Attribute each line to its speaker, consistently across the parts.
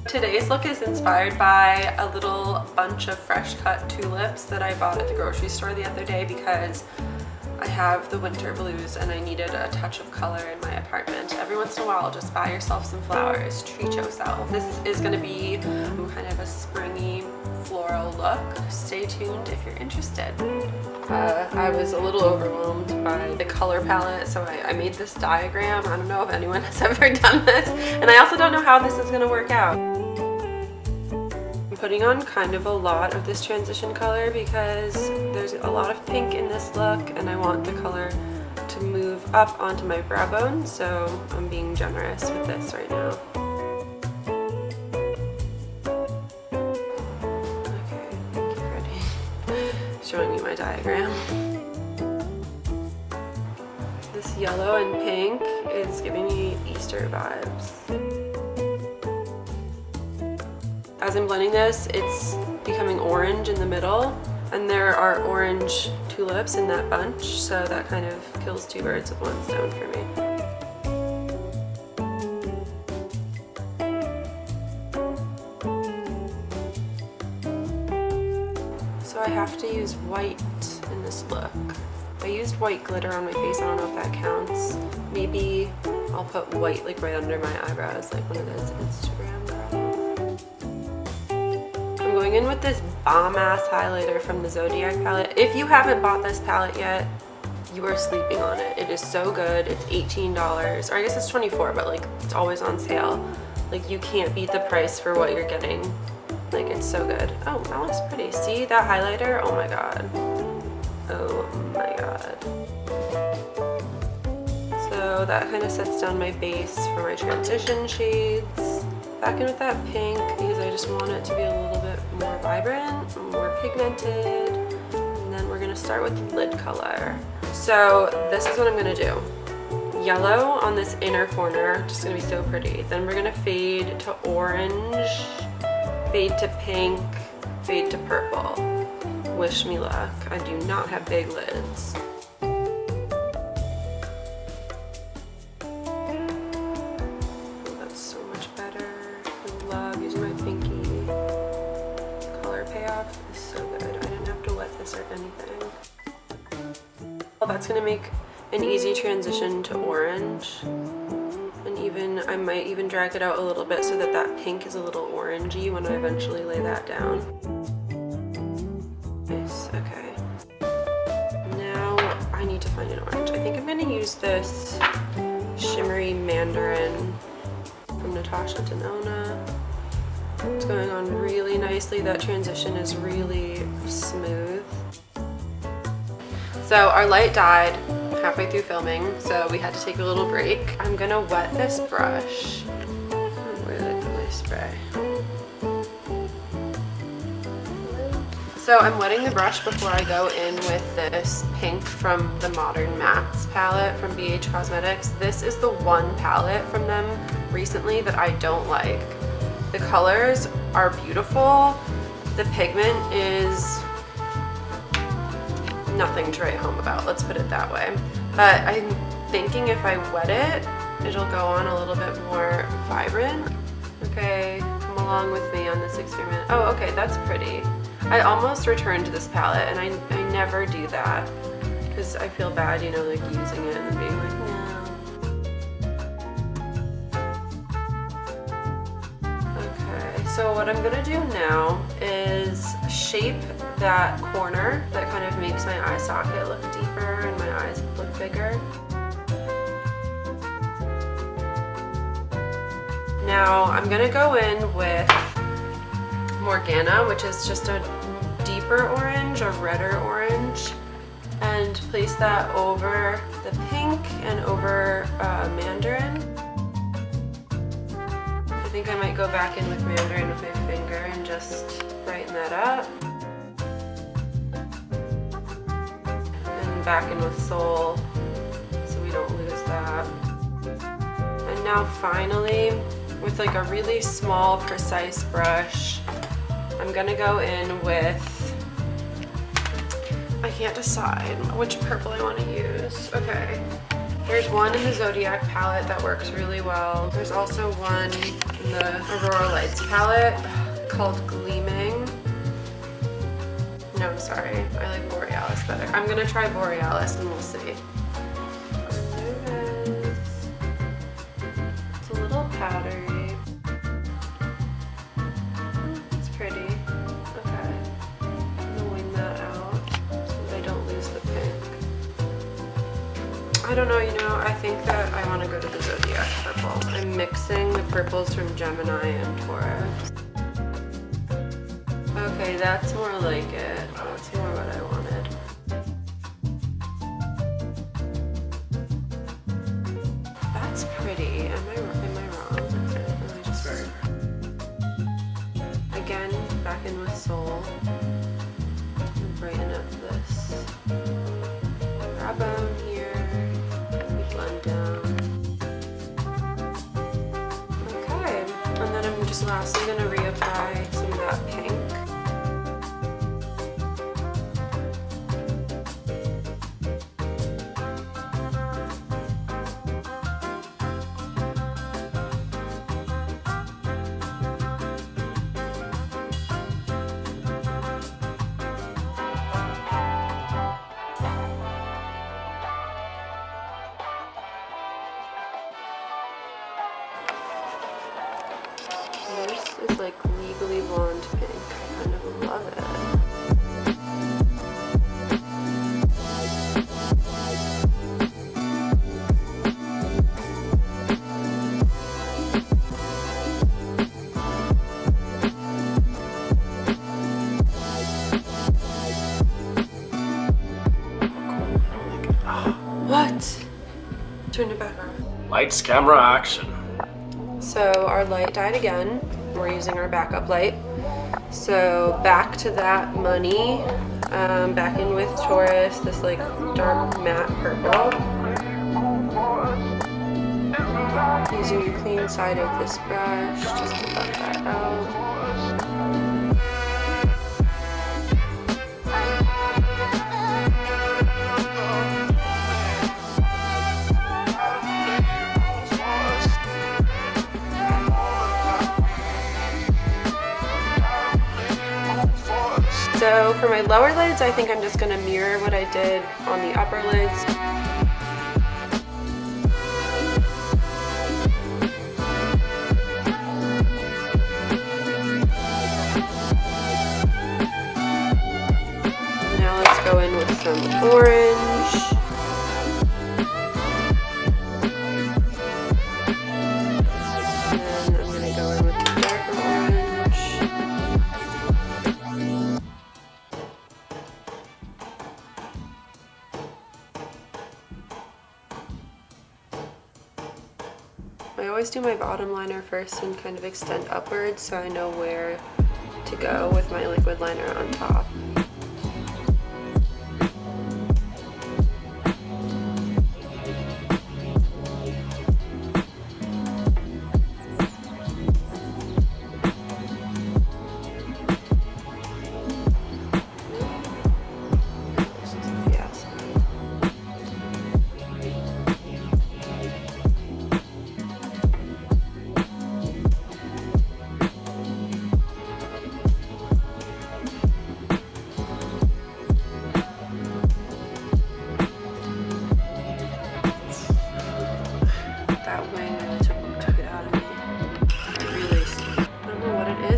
Speaker 1: Today's look is inspired by a little bunch of fresh cut tulips that I bought at the grocery store the other day because I have the winter blues and I needed a touch of color in my apartment. Every once in a while, just buy yourself some flowers, treat yourself. This is going to be kind of a springy floral look. Stay tuned if you're interested. I was a little overwhelmed by the color palette, so I made this diagram. I don't know if anyone has ever done this, and I also don't know how this is going to work out. I'm putting on kind of a lot of this transition color because there's a lot of pink in this look and I want the color to move up onto my brow bone, so I'm being generous with this right now. Okay, thank you, Freddy. Showing me my diagram. This yellow and pink is giving me Easter vibes. As I'm blending this, it's becoming orange in the middle, and there are orange tulips in that bunch, so that kind of kills two birds with one stone for me. So I have to use white in this look. I used white glitter on my face, I don't know if that counts. Maybe I'll put white like right under my eyebrows, like one of those Instagram girls. I'm going in with this bomb-ass highlighter from the ZODIAC palette. If you haven't bought this palette yet, you are sleeping on it. It is so good. It's $18, or I guess it's $24, but like it's always on sale. Like you can't beat the price for what you're getting. Like it's so good. Oh, that looks pretty. See that highlighter? Oh my god. Oh my god. So that kind of sets down my base for my transition shades. Back in with that pink because I just want it to be a little bit more vibrant, more pigmented. And then we're gonna start with the lid color. So this is what I'm gonna do. Yellow on this inner corner, just gonna be so pretty. Then we're gonna fade to orange, fade to pink, fade to purple. Wish me luck. I do not have big lids. That's gonna make an easy transition to orange, and even I might even drag it out a little bit so that that pink is a little orangey when I eventually lay that down. Nice, okay. Now I need to find an orange. I think I'm gonna use this shimmery mandarin from NATASHA DENONA. It's going on really nicely. That transition is really smooth. So our light died halfway through filming, so we had to take a little break. I'm gonna wet this brush. Where did I put my spray? So I'm wetting the brush before I go in with this pink from the Modern Mattes palette from BH Cosmetics. This is the one palette from them recently that I don't like. The colors are beautiful. The pigment is nothing to write home about, let's put it that way. But I'm thinking if I wet it, it'll go on a little bit more vibrant. Okay, come along with me on this experiment. Oh, okay, that's pretty. I almost returned to this palette, and I never do that because I feel bad, you know, like using it and being like, no. Okay, so what I'm gonna do now is shape that corner that kind of makes my eye socket look deeper and my eyes look bigger. Now I'm gonna go in with Morgana, which is just a deeper orange, a redder orange, and place that over the pink and over mandarin. I think I might go back in with mandarin with my finger and just brighten that up. Back in with Soul so we don't lose that. And now finally, with like a really small precise brush, I'm gonna go in with, I can't decide which purple I want to use. Okay, There's one in the Zodiac palette that works really well. There's also one in the Aurora Lights palette called Gleaming. No, I'm sorry. I like Borealis better. I'm gonna try Borealis and we'll see. There it is. It's a little powdery. It's pretty. Okay. I'm gonna wing that out so that I don't lose the pink. I don't know, you know, I think that I want to go to the Zodiac purple. I'm mixing the purples from Gemini and Taurus. Okay, that's more like it. That's more what I wanted. That's pretty. Am I wrong? Okay, let me just... Again, back in with Soul. And brighten up this. Grab them here. Blend down. Okay, and then I'm just lastly going to reapply some of that pink. This is like legally blonde pink. I kind of love it. What? Turn it back on.
Speaker 2: Lights, camera, action.
Speaker 1: So our light died again. We're using our backup light. So back to that money. Back in with Taurus, this like dark matte purple. Using the clean side of this brush just to buff that out. So for my lower lids, I think I'm just going to mirror what I did on the upper lids. Now let's go in with some orange. And then I'm going to go in with the darker orange. I always do my bottom liner first and kind of extend upwards so I know where to go with my liquid liner on top.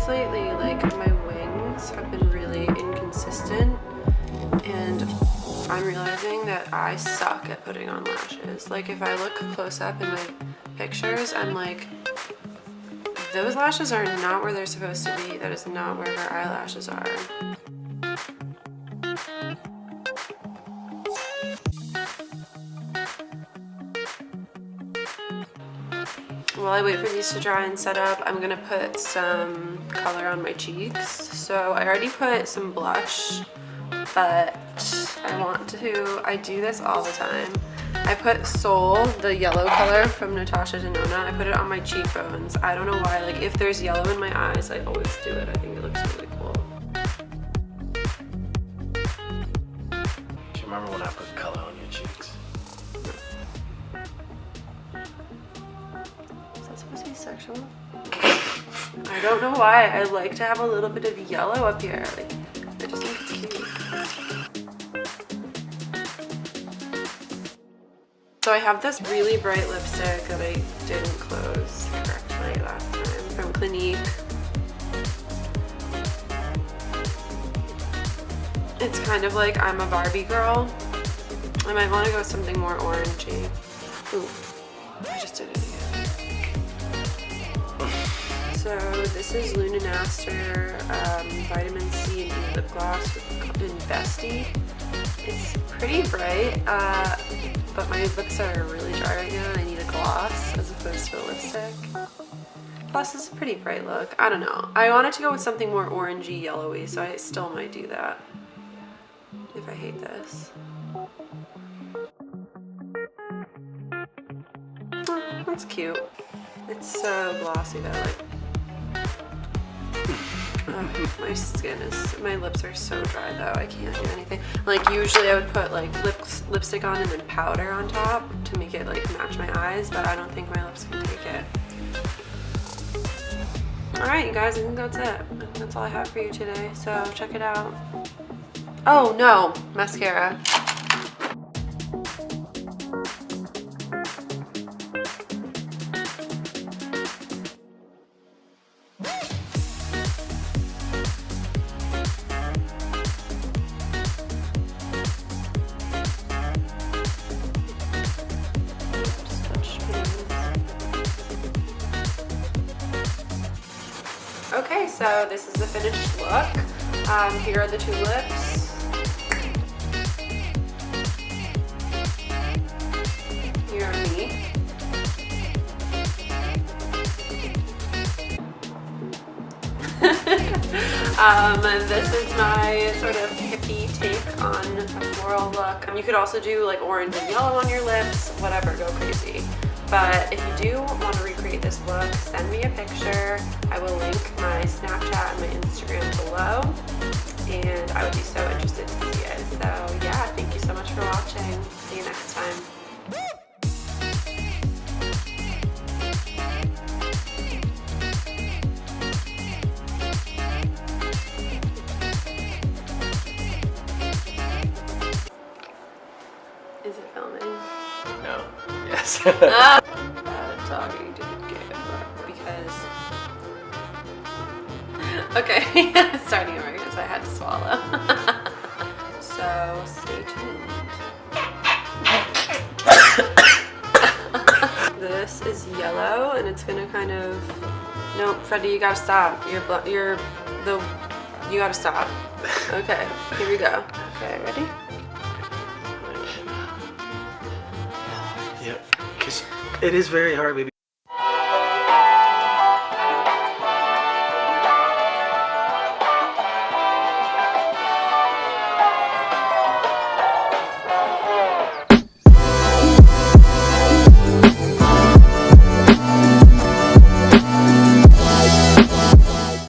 Speaker 1: Lately, like my wings have been really inconsistent and I'm realizing that I suck at putting on lashes. Like if I look close up in my pictures, I'm like, those lashes are not where they're supposed to be. That is not where her eyelashes are. While I wait for these to dry and set up, I'm gonna put some color on my cheeks. So I already put some blush, but I do this all the time. I put Soul, the yellow color from NATASHA DENONA, I put it on my cheekbones. I don't know why, like if there's yellow in my eyes, I always do it. I think it looks really cool.
Speaker 2: Do you remember when I put color on your cheeks?
Speaker 1: sexual? I don't know why. I like to have a little bit of yellow up here. Like, I just think it's cute. So I have this really bright lipstick that I didn't close correctly last time from Clinique. It's kind of like I'm a Barbie girl. I might want to go with something more orangey. Ooh, I just did it again. So this is Luminaster Vitamin C and E Lip Gloss in Bestie. It's pretty bright, but my lips are really dry right now and I need a gloss as opposed to a lipstick. Plus it's a pretty bright look. I don't know. I wanted to go with something more orangey, yellowy, so I still might do that if I hate this. Oh, that's cute. It's so glossy though, like my lips are so dry though, I can't do anything. Like usually I would put like lipstick on and then powder on top to make it like match my eyes, but I don't think my lips can take it. Alright you guys, I think that's it. That's all I have for you today, so check it out. Oh no, mascara. Okay, so this is the finished look. Here are the two lips. Here are me. This is my sort of hippie take on a floral look. You could also do like orange and yellow on your lips, whatever, go crazy. But if you do want to recreate this look, send me a picture. I will link my Snapchat and my Instagram below, and I would be so interested to see it. So yeah, thank you so much for watching. See you next time. Is it filming?
Speaker 2: No. Yes.
Speaker 1: Bad at talking to the camera because. Okay, starting over because I had to swallow. So stay tuned. This is yellow, and it's gonna kind of. No, Freddy, you gotta stop. You gotta stop. Okay, here we go. Okay, ready?
Speaker 3: Yeah, because it is very hard, baby.